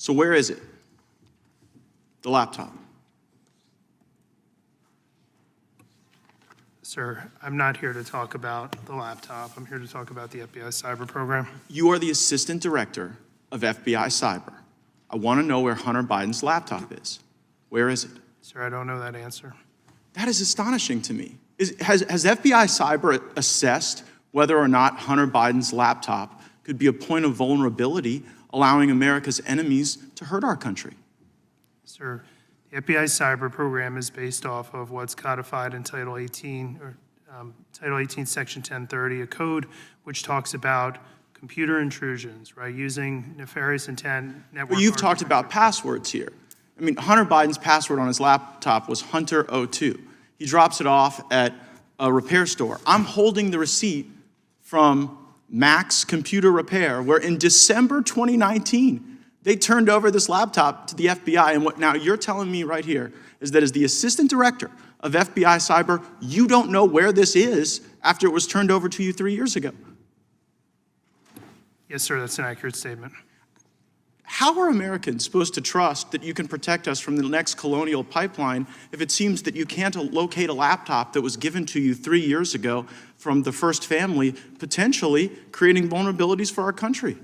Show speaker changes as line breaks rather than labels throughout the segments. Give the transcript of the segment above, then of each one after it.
So where is it? The laptop.
Sir, I'm not here to talk about the laptop. I'm here to talk about the FBI cyber program.
You are the assistant director of FBI Cyber. I want to know where Hunter Biden's laptop is. Where is it?
Sir, I don't know that answer.
That is astonishing to me. Has FBI Cyber assessed whether or not Hunter Biden's laptop could be a point of vulnerability, allowing America's enemies to hurt our country?
Sir, the FBI cyber program is based off of what's codified in Title 18, Title 18, Section 1030, a code which talks about computer intrusions, right, using nefarious intent network.
Well, you've talked about passwords here. I mean, Hunter Biden's password on his laptop was Hunter02. He drops it off at a repair store. I'm holding the receipt from Max Computer Repair, where in December 2019, they turned over this laptop to the FBI. And what now you're telling me right here is that as the assistant director of FBI Cyber, you don't know where this is after it was turned over to you 3 years ago.
Yes, sir, that's an accurate statement.
How are Americans supposed to trust that you can protect us from the next colonial pipeline if it seems that you can't locate a laptop that was given to you 3 years ago from the first family, potentially creating vulnerabilities for our country?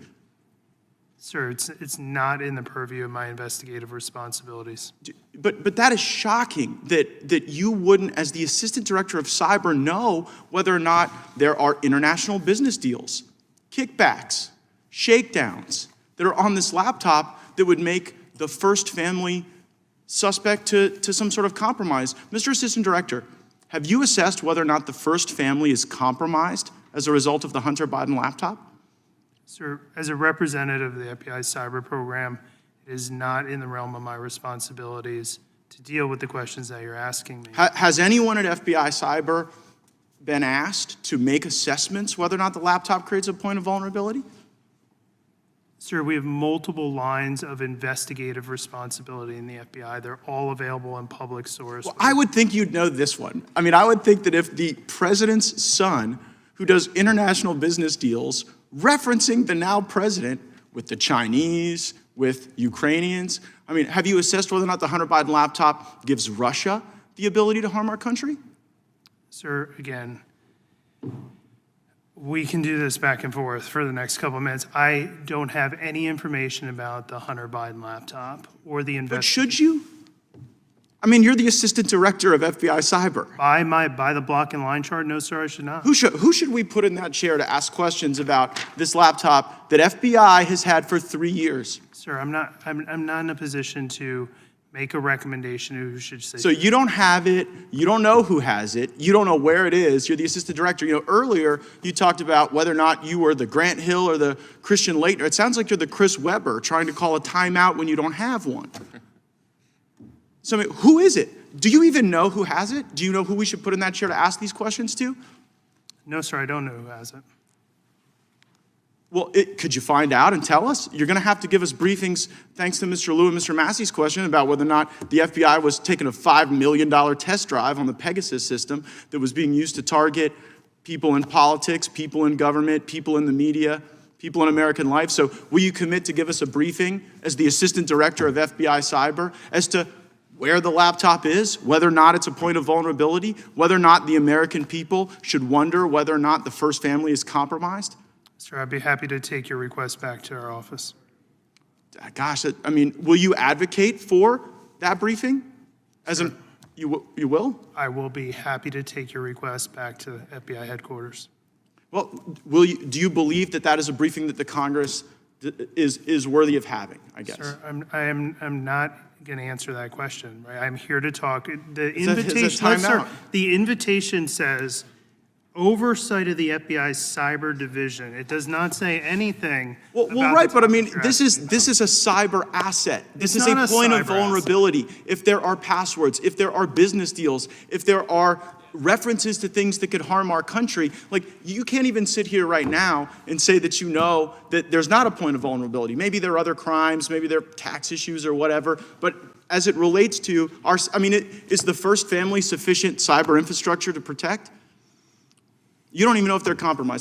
Sir, it's not in the purview of my investigative responsibilities.
But that is shocking that you wouldn't, as the assistant director of cyber, know whether or not there are international business deals, kickbacks, shakedowns that are on this laptop that would make the first family suspect to some sort of compromise. Mr. Assistant Director, have you assessed whether or not the first family is compromised as a result of the Hunter Biden laptop?
Sir, as a representative of the FBI cyber program, it is not in the realm of my responsibilities to deal with the questions that you're asking me.
Has anyone at FBI Cyber been asked to make assessments whether or not the laptop creates a point of vulnerability?
Sir, we have multiple lines of investigative responsibility in the FBI. They're all available in public source.
Well, I would think you'd know this one. I mean, I would think that if the president's son, who does international business deals, referencing the now president with the Chinese, with Ukrainians, I mean, have you assessed whether or not the Hunter Biden laptop gives Russia the ability to harm our country?
Sir, again, we can do this back and forth for the next couple of minutes. I don't have any information about the Hunter Biden laptop or the investigation.
But should you? I mean, you're the assistant director of FBI Cyber.
By the block and line chart, no, sir, I should not.
Who should we put in that chair to ask questions about this laptop that FBI has had for 3 years?
Sir, I'm not in a position to make a recommendation who should say.
So you don't have it, you don't know who has it, you don't know where it is, you're the assistant director. You know, earlier you talked about whether or not you were the Grant Hill or the Christian Laettner. It sounds like you're the Chris Webber trying to call a timeout when you don't have one. So I mean, who is it? Do you even know who has it? Do you know who we should put in that chair to ask these questions to?
No, sir, I don't know who has it.
Well, could you find out and tell us? You're going to have to give us briefings, thanks to Mr. Liu and Mr. Massey's question about whether or not the FBI was taking a $5 million test drive on the Pegasus system that was being used to target people in politics, people in government, people in the media, people in American life. So will you commit to give us a briefing as the assistant director of FBI Cyber as to where the laptop is, whether or not it's a point of vulnerability, whether or not the American people should wonder whether or not the first family is compromised?
Sir, I'd be happy to take your request back to our office.
Gosh, I mean, will you advocate for that briefing?
Sure.
You will?
I will be happy to take your request back to FBI headquarters.
Well, do you believe that that is a briefing that the Congress is worthy of having, I guess?
Sir, I'm not going to answer that question. Right? I'm here to talk. The invitation says oversight of the FBI's cyber division. It does not say anything.
Well, right, but I mean, this is a cyber asset. This is a point of vulnerability. If there are passwords, if there are business deals, if there are references to things that could harm our country, like you can't even sit here right now and say that you know that there's not a point of vulnerability. Maybe there are other crimes, maybe there are tax issues or whatever, but as it relates to our, I mean, is the first family sufficient cyber infrastructure to protect? You don't even know if they're compromised.